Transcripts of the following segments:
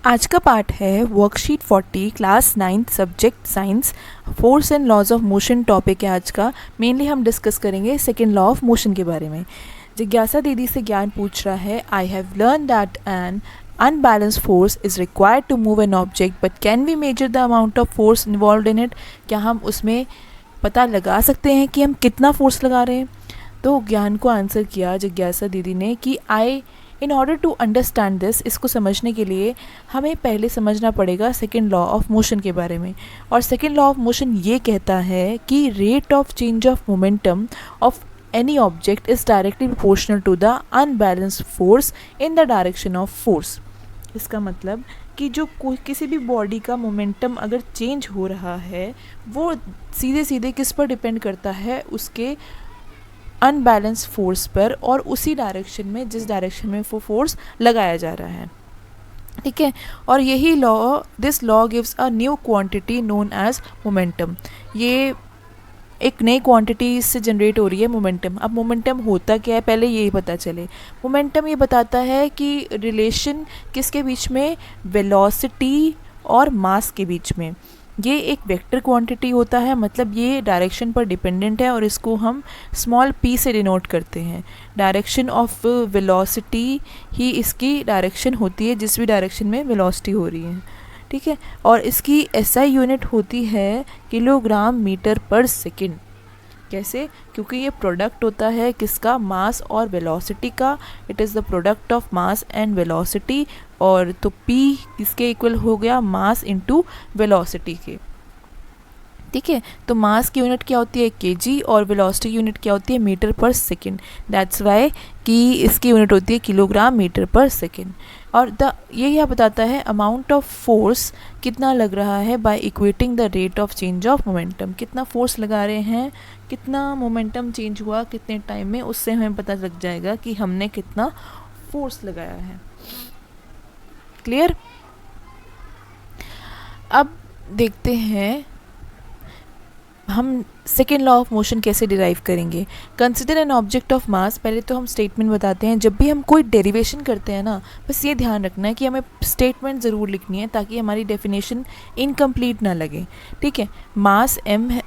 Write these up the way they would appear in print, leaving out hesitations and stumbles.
आज का पार्ट है worksheet 40 class 9th subject science force and laws of motion topic है आज का। मेनली हम डिस्कस करेंगे सेकेंड लॉ ऑफ मोशन के बारे में। जिज्ञासा दीदी से ज्ञान पूछ रहा है, I have learn that an unbalance force is required to move an object but can we measure the amount of force involve in it. क्या हम उसमें पता लगा सकते हैं कि हम कितना फोर्स लगा रहे हैं? तो ज्ञान को आंसर किया जिज्ञासा दीदी ने कि in order to understand this, इसको समझने के लिए हमें पहले समझना पड़ेगा सेकेंड लॉ ऑफ मोशन के बारे में। और सेकेंड लॉ ऑफ मोशन ये कहता है कि rate of change of momentum of any object is directly proportional to the unbalanced force in the direction of force. इसका मतलब कि जो किसी भी बॉडी का मोमेंटम अगर चेंज हो रहा है वो सीधे सीधे किस पर डिपेंड करता है, उसके अनबैलेंस फोर्स पर और उसी डायरेक्शन में जिस डायरेक्शन में वो फोर्स लगाया जा रहा है। ठीक है, और यही this law gives a new quantity known as momentum. ये एक नई क्वांटिटी इससे जनरेट हो रही है मोमेंटम। अब मोमेंटम होता क्या है पहले यही पता चले। मोमेंटम ये बताता है कि रिलेशन किसके बीच में, वेलोसिटी और मास के बीच में। ये एक वेक्टर क्वांटिटी होता है, मतलब ये डायरेक्शन पर डिपेंडेंट है और इसको हम स्मॉल p से डिनोट करते हैं। डायरेक्शन ऑफ वेलोसिटी ही इसकी डायरेक्शन होती है जिस भी डायरेक्शन में वेलोसिटी हो रही है। ठीक है, और इसकी SI यूनिट होती है किलोग्राम मीटर पर सेकेंड। कैसे? क्योंकि ये प्रोडक्ट होता है किसका, मास और वेलोसिटी का। It is the product of mass and velocity. और तो P किसके इक्वल हो गया, मास इनटू वेलोसिटी के। ठीक है, तो मास की यूनिट क्या होती है kg और वेलोसिटी यूनिट क्या होती है metre per second. That's why कि इसकी यूनिट होती है किलोग्राम मीटर पर सेकेंड। और ये क्या बताता है, अमाउंट ऑफ फोर्स कितना लग रहा है by equating the rate of change of momentum. कितना फोर्स लगा रहे हैं, कितना मोमेंटम चेंज हुआ कितने टाइम में, उससे हमें पता लग जाएगा कि हमने कितना फोर्स लगाया है। क्लियर? अब देखते हैं हम सेकेंड लॉ ऑफ मोशन कैसे डिराइव करेंगे। Consider an object of mass. पहले तो हम स्टेटमेंट बताते हैं। जब भी हम कोई डेरिवेशन करते हैं ना, बस ये ध्यान रखना है कि हमें स्टेटमेंट ज़रूर लिखनी है ताकि हमारी डेफिनेशन इनकम्प्लीट ना लगे। ठीक है, मास m है,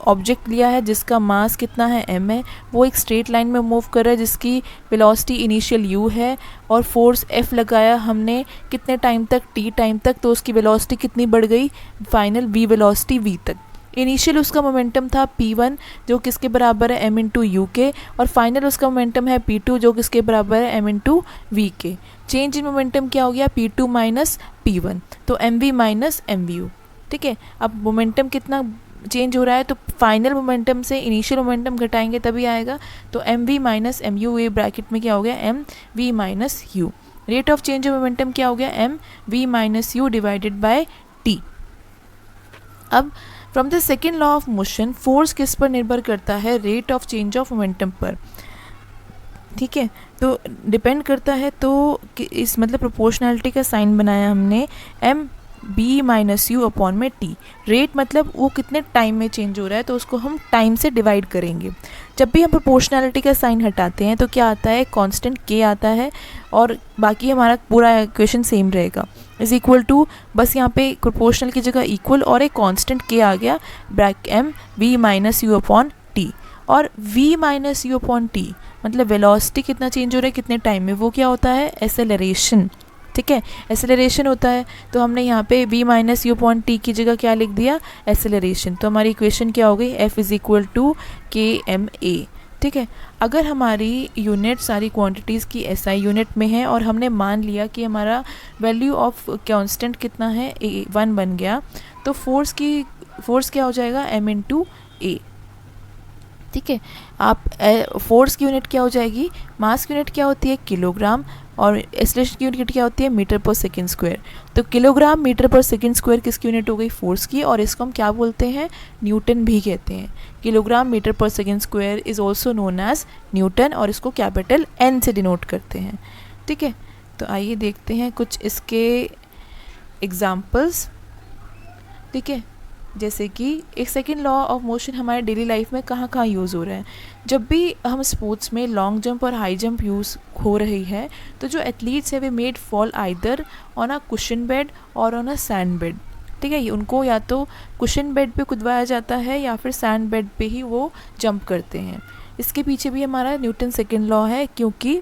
ऑब्जेक्ट लिया है जिसका मास कितना है m है, वो एक स्ट्रेट लाइन में मूव कर रहा है जिसकी वेलोसिटी इनिशियल u है और फोर्स F लगाया हमने कितने टाइम तक, t टाइम तक, तो उसकी वेलोसिटी कितनी बढ़ गई, फाइनल v वेलोसिटी v तक। इनिशियल उसका मोमेंटम था P1 जो किसके बराबर है m इंटू यू के, और फाइनल उसका मोमेंटम है P2 जो किसके बराबर है m इंटू वी के। चेंज इन मोमेंटम क्या हो गया, P2 माइनस P1, तो mv माइनस mvu। ठीक है, अब मोमेंटम कितना चेंज हो रहा है तो फाइनल मोमेंटम से इनिशियल मोमेंटम घटाएंगे तभी आएगा, तो mv माइनस mu, ये ब्रैकेट में क्या हो गया mv minus u। Rate of change of momentum क्या हो गया, mv minus u divided by t। अब from the second law of motion force किस पर निर्भर करता है, rate of change of momentum पर। ठीक है, तो डिपेंड करता है, तो इस मतलब प्रोपोर्शनैलिटी का साइन बनाया हमने, m b minus u upon में t। रेट मतलब वो कितने टाइम में चेंज हो रहा है, तो उसको हम टाइम से डिवाइड करेंगे। जब भी हम प्रोपोर्शनैलिटी का साइन हटाते हैं तो क्या आता है, कांस्टेंट k आता है और बाकी हमारा पूरा इक्वेशन सेम रहेगा। इज इक्वल टू, बस यहाँ पे प्रोपोर्शनल की जगह इक्वल और एक कांस्टेंट k आ गया, bracket m v minus u upon t। और v minus u upon t मतलब वेलोसिटी कितना चेंज हो रहा है कितने टाइम में, वो क्या होता है, एक्सेलरेशन। ठीक है, एक्सेलरेशन होता है, तो हमने यहाँ पे v minus u upon T की जगह क्या लिख दिया, एक्सेलरेशन। तो हमारी इक्वेशन क्या हो गई, f is equal to kma। ठीक है, अगर हमारी यूनिट सारी क्वांटिटीज़ की SI यूनिट में है और हमने मान लिया कि हमारा वैल्यू ऑफ कांस्टेंट कितना है, 1 बन गया, तो फोर्स क्या हो जाएगा, m इंटू ए। ठीक है, आप फोर्स की यूनिट क्या हो जाएगी, मास की यूनिट क्या होती है किलोग्राम, और एक्सेलरेशन की यूनिट क्या होती है मीटर पर सेकेंड स्क्वायर। तो kilogram metre per second square किसकी यूनिट हो गई, फोर्स की, और इसको हम क्या बोलते हैं, न्यूटन भी कहते हैं। Kilogram metre per second square is also known as newton, और इसको कैपिटल N से डिनोट करते हैं। ठीक है, तो आइए देखते हैं कुछ इसके एग्जाम्पल्स। ठीक है, जैसे कि एक सेकेंड लॉ ऑफ मोशन हमारे डेली लाइफ में कहाँ कहाँ यूज़ हो रहा है। जब भी हम स्पोर्ट्स में लॉन्ग जंप और हाई जंप यूज़ हो रही है तो जो एथलीट्स है वे may fall either on a cushion bed और ऑन अ सैंड बेड। ठीक है, उनको या तो कुशन बेड पे कुदवाया जाता है या फिर सैंड बेड पे ही वो जंप करते हैं। इसके पीछे भी हमारा न्यूटन सेकेंड लॉ है, क्योंकि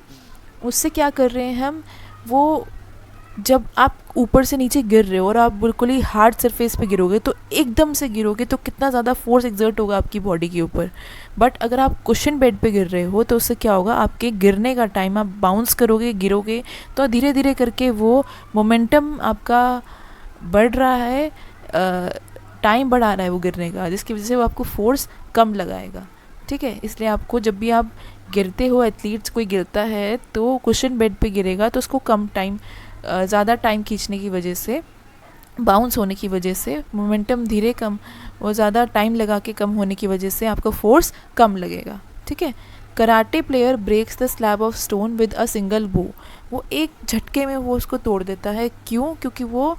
उससे क्या कर रहे हैं हम, वो जब आप ऊपर से नीचे गिर रहे हो और आप बिल्कुल ही हार्ड सरफेस पे गिरोगे तो एकदम से गिरोगे तो कितना ज़्यादा फोर्स एक्सर्ट होगा आपकी बॉडी के ऊपर। बट अगर आप कुशन बेड पे गिर रहे हो तो उससे क्या होगा, आपके गिरने का टाइम, आप बाउंस करोगे, गिरोगे तो धीरे धीरे करके वो मोमेंटम आपका बढ़ रहा है, टाइम बढ़ा रहा है वो गिरने का, जिसकी वजह से वो आपको फोर्स कम लगाएगा। ठीक है, इसलिए आपको जब भी आप गिरते हो, एथलीट्स कोई गिरता है तो कुशन बेड पे गिरेगा तो उसको कम टाइम, ज़्यादा टाइम खींचने की वजह से, बाउंस होने की वजह से मोमेंटम धीरे कम, वो ज़्यादा टाइम लगा के कम होने की वजह से आपका फोर्स कम लगेगा। ठीक है, karate player breaks the slab of stone with a single blow. वो एक झटके में वो उसको तोड़ देता है। क्यों? क्योंकि वो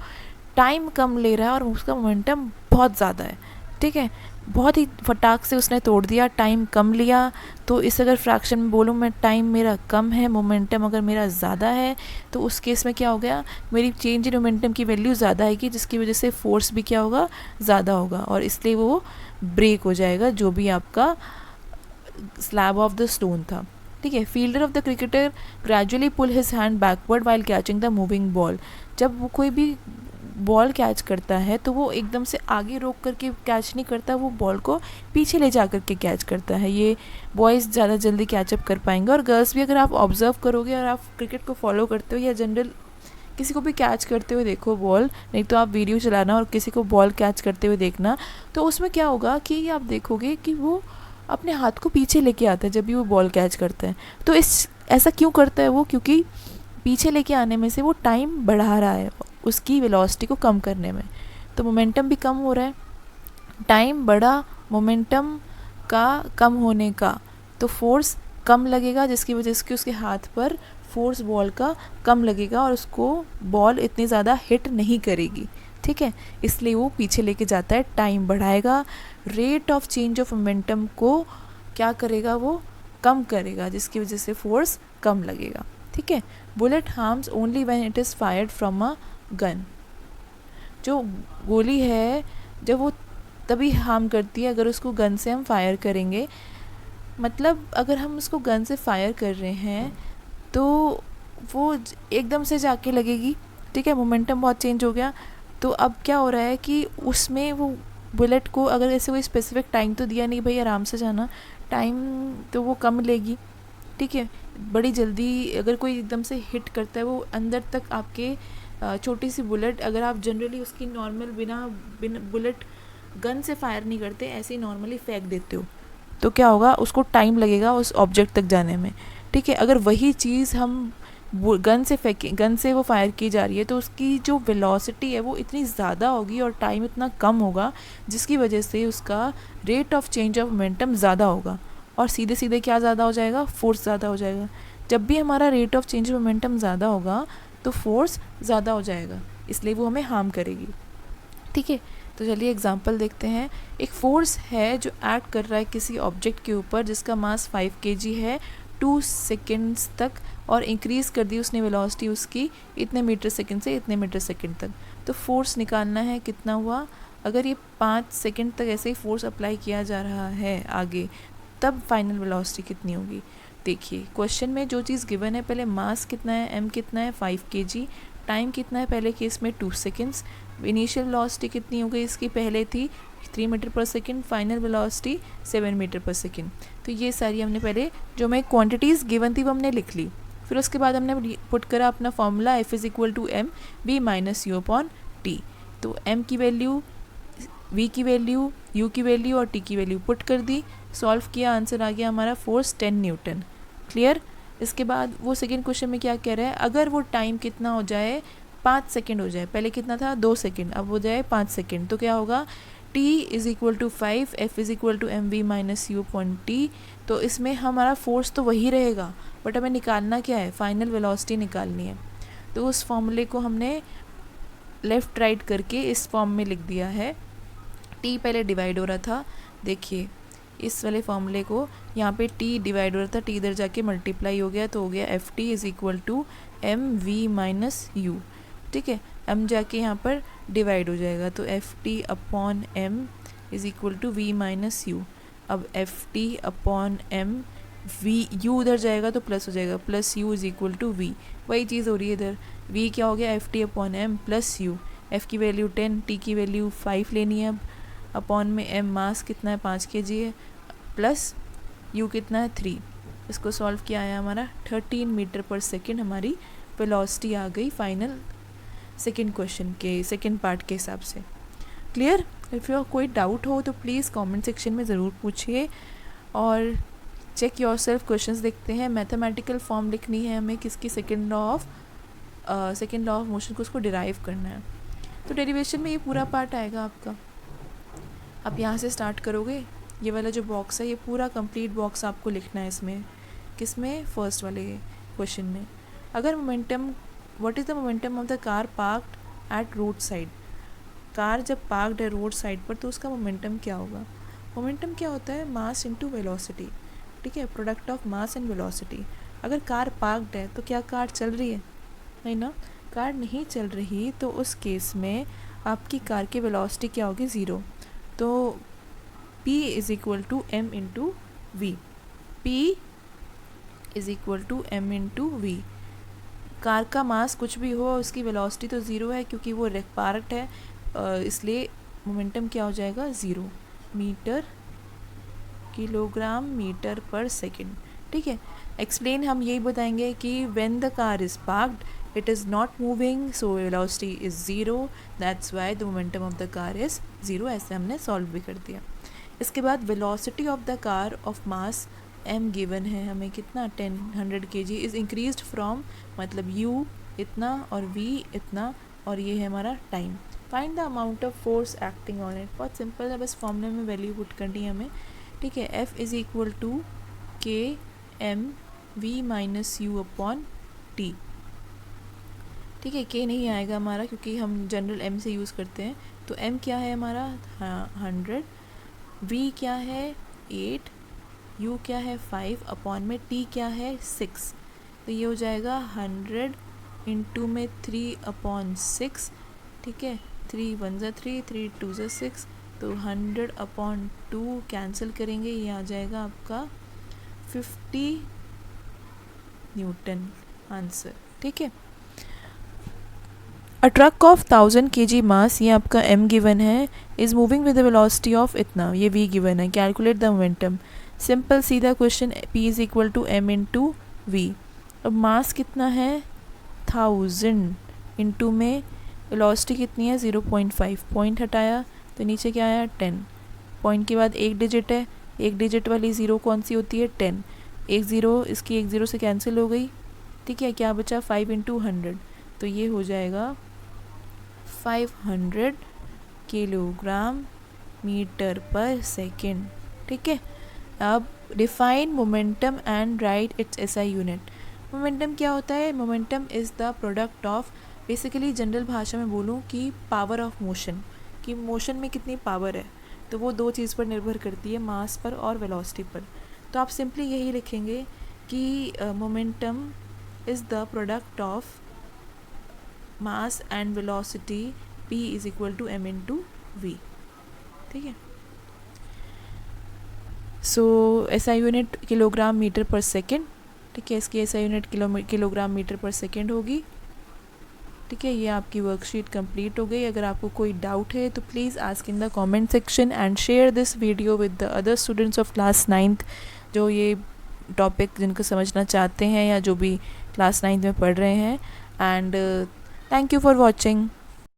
टाइम कम ले रहा है और उसका मोमेंटम बहुत ज़्यादा है। ठीक है, बहुत ही फटाक से उसने तोड़ दिया, टाइम कम लिया। तो इस अगर फ्रैक्शन में बोलूँ मैं, टाइम मेरा कम है, मोमेंटम अगर मेरा ज़्यादा है, तो उस केस में क्या हो गया, मेरी चेंज इन मोमेंटम की वैल्यू ज़्यादा आएगी, जिसकी वजह से फोर्स भी क्या होगा, ज़्यादा होगा, और इसलिए वो ब्रेक हो जाएगा जो भी आपका स्लैब ऑफ द स्टोन था। ठीक है, fielder of the cricketer gradually pull his hand backward while catching the moving ball. जब वो कोई भी बॉल कैच करता है तो वो एकदम से आगे रोक करके कैच नहीं करता, वो बॉल को पीछे ले जा करके कैच करता है। ये बॉयज़ ज़्यादा जल्दी कैचअप कर पाएंगे, और गर्ल्स भी अगर आप ऑब्जर्व करोगे और आप क्रिकेट को फॉलो करते हो या जनरल किसी को भी कैच करते हुए देखो बॉल, नहीं तो आप वीडियो चलाना और किसी को बॉल कैच करते हुए देखना, तो उसमें क्या होगा कि आप देखोगे कि वो अपने हाथ को पीछे लेके आता है जब भी वो बॉल कैच करता है। तो ऐसा क्यों करता है वो? क्योंकि पीछे लेके आने में से वो टाइम बढ़ा रहा है उसकी वेलोसिटी को कम करने में, तो मोमेंटम भी कम हो रहा है। टाइम बढ़ा, मोमेंटम का कम होने का, तो फोर्स कम लगेगा, जिसकी वजह से उसके हाथ पर फोर्स बॉल का कम लगेगा और उसको बॉल इतनी ज़्यादा हिट नहीं करेगी। ठीक है, इसलिए वो पीछे लेके जाता है, टाइम बढ़ाएगा, rate of change of momentum को क्या करेगा, वो कम करेगा, जिसकी वजह से फोर्स कम लगेगा। ठीक है, bullet harms only when it is fired from a gun. जो गोली है जब वो तभी हार्म करती है अगर उसको गन से हम फायर करेंगे। मतलब अगर हम उसको गन से फायर कर रहे हैं तो वो एकदम से जाके लगेगी। ठीक है, मोमेंटम बहुत चेंज हो गया। तो अब क्या हो रहा है कि उसमें वो बुलेट को अगर ऐसे कोई स्पेसिफिक टाइम तो दिया नहीं, भाई आराम से जाना, टाइम तो वो कम लेगी। ठीक है, बड़ी जल्दी अगर कोई एकदम से हिट करता है वो अंदर तक आपके, छोटी सी बुलेट अगर आप जनरली उसकी नॉर्मल बिना बुलेट गन से फायर नहीं करते, ऐसे ही नॉर्मली फेंक देते हो, तो क्या होगा, उसको टाइम लगेगा उस ऑब्जेक्ट तक जाने में। ठीक है, अगर वही चीज़ हम गन से फेंकें, गन से वो फायर की जा रही है, तो उसकी जो वेलोसिटी है वो इतनी ज़्यादा होगी और टाइम इतना कम होगा, जिसकी वजह से उसका rate of change of momentum ज़्यादा होगा, और सीधे सीधे क्या ज़्यादा हो जाएगा, फोर्स ज़्यादा हो जाएगा। जब भी हमारा rate of change of momentum ज़्यादा होगा तो फोर्स ज़्यादा हो जाएगा, इसलिए वो हमें हार्म करेगी। ठीक है, तो चलिए एग्जांपल देखते हैं। एक फोर्स है जो एक्ट कर रहा है किसी ऑब्जेक्ट के ऊपर जिसका मास 5 kg है 2 सेकेंड्स तक, और इंक्रीज़ कर दी उसने वेलोसिटी उसकी इतने मीटर सेकंड से इतने मीटर सेकंड तक। तो फोर्स निकालना है कितना हुआ। अगर ये 5 सेकंड तक ऐसे ही फोर्स अप्लाई किया जा रहा है आगे, तब फाइनल वेलोसिटी कितनी होगी। देखिए क्वेश्चन में जो चीज़ गिवन है, पहले मास कितना है, एम कितना है 5 kg, टाइम कितना है पहले केस में 2 सेकेंड्स, इनिशियल वेलोसिटी कितनी हो गई इसकी, पहले थी 3 metre per second, final velocity 7 metre per second. तो ये सारी हमने पहले जो मैं क्वांटिटीज़ गिवन थी वो हमने लिख ली। फिर उसके बाद हमने पुट करा अपना formula F is equal to m b minus u upon t. तो m की वैल्यू, v की वैल्यू, u की वैल्यू और t की वैल्यू पुट कर दी, सॉल्व किया, आंसर आ गया हमारा फोर्स 10 न्यूटन। क्लियर। इसके बाद वो सेकेंड क्वेश्चन में क्या कह रहा है, अगर वो टाइम कितना हो जाए, 5 सेकेंड हो जाए, पहले कितना था 2 सेकेंड, अब हो जाए 5 सेकेंड, तो क्या होगा, t is equal to 5, f is equal to m v minus u point t. तो इसमें हमारा फोर्स तो वही रहेगा, बट हमें निकालना क्या है, फाइनल वेलोसिटी निकालनी है। तो उस फॉर्मूले को हमने लेफ़्ट राइट करके इस फॉर्म में लिख दिया है। टी पहले डिवाइड हो रहा था, देखिए इस वाले फॉर्मूले को यहाँ पे टी डिवाइड हो रहा था, टी इधर जाके मल्टीप्लाई हो गया तो हो गया f t is equal to m v minus u. ठीक है, एम जाके यहाँ पर डिवाइड हो जाएगा तो F T upon M is equal to V minus U. अब F T upon M V, U उधर जाएगा तो प्लस हो जाएगा, plus U is equal to V, वही चीज़ हो रही है इधर। वी क्या हो गया, f T upon m plus u, f की वैल्यू 10, टी की वैल्यू 5 लेनी है अब, अपॉन में एम मास कितना है 5 kg है, प्लस यू कितना है 3। इसको सॉल्व किया है हमारा 13 मीटर पर सेकेंड हमारी वेलोसिटी आ गई फाइनल सेकेंड क्वेश्चन के सेकेंड पार्ट के हिसाब से। क्लियर? इफ़ यू कोई डाउट हो तो प्लीज़ कमेंट सेक्शन में ज़रूर पूछिए और चेक योर सेल्फ क्वेश्चंस देखते हैं। मैथमेटिकल फॉर्म लिखनी है हमें किसकी, सेकेंड लॉ ऑफ मोशन को उसको डिराइव करना है। तो डेरिवेशन में ये पूरा पार्ट आएगा आपका। आप यहाँ से स्टार्ट करोगे, ये वाला जो बॉक्स है ये पूरा कंप्लीट बॉक्स आपको लिखना है इसमें, किसमें, फर्स्ट वाले क्वेश्चन में। अगर momentum, what is the momentum of the car parked at road side, car जब पार्क्ड है रोड साइड पर तो उसका मोमेंटम क्या होगा। मोमेंटम क्या होता है, मास इनटू वेलोसिटी। ठीक है, product of mass and velocity. अगर कार पार्क्ड है तो क्या कार चल रही है, नहीं ना, कार नहीं चल रही, तो उस केस में आपकी कार की वेलोसिटी क्या होगी, 0। तो P is equal to m into v, P is equal to m into v. Car का मास कुछ भी हो उसकी वेलोसिटी तो 0 है क्योंकि वो पार्क्ड है, इसलिए मोमेंटम क्या हो जाएगा, 0 metre kilogram metre per second. ठीक है, एक्सप्लेन हम यही बताएंगे कि when the car is parked it is not moving so velocity is 0, that's why the momentum of the car is 0। ऐसे हमने सॉल्व भी कर दिया। इसके बाद velocity of the car of mass m given है हमें कितना, 100 kg is increased from, मतलब u इतना और v इतना और ये है हमारा time. Find the amount of force acting on it. बहुत सिंपल है, बस फॉर्मूले में वैल्यू पुट करनी है हमें। ठीक है, F is equal to k m v minus u upon t. ठीक है, के नहीं आएगा हमारा क्योंकि हम जनरल m से यूज़ करते हैं। तो m क्या है हमारा 100, v क्या है 8, u क्या है 5 अपॉन में t क्या है 6। तो ये हो जाएगा 100 इंटू में 3 अपॉन 6। ठीक है, 3 1 ज़ा 3, 3 2 ज़ा 6, तो 100 अपॉन 2 कैंसिल करेंगे, ये आ जाएगा आपका 50 न्यूटन आंसर। ठीक है, a truck of 1000 kg mass, ये आपका m गिवन है, is moving with the velocity of इतना, ये v गिवन है, कैलकुलेट द मोमेंटम। सिंपल सीधा question, p is equal to m into v. अब मास कितना है 1000 इंटू में वेलोसिटी कितनी है 0.5, पॉइंट हटाया तो नीचे क्या आया 10, पॉइंट के बाद एक डिजिट है, एक डिजिट वाली ज़ीरो कौन सी होती है 10, एक ज़ीरो इसकी एक ज़ीरो से कैंसिल हो गई। ठीक है, क्या बचा 5 इंटू 100, तो ये हो जाएगा 500 किलोग्राम मीटर पर सेकेंड। ठीक है, अब define momentum and right it's SI unit. Momentum क्या होता है, momentum is the product of, basically general भाषा में बोलूँ कि पावर ऑफ मोशन, कि मोशन में कितनी पावर है, तो वो दो चीज़ पर निर्भर करती है, मास पर और वेलोसिटी पर। तो आप सिंपली यही लिखेंगे कि momentum is the product of mass and velocity, p is equal to m into v. ठीक है, so SI unit kilogram metre per second. ठीक है, इसकी SI unit kilogram metre per second होगी। ठीक है, ये आपकी वर्कशीट कंप्लीट हो गई। अगर आपको कोई डाउट है तो please ask in the comment section and share this video with the other students of class 9th जो ये टॉपिक जिनको समझना चाहते हैं या जो भी क्लास 9th में पढ़ रहे हैं। And thank you for watching.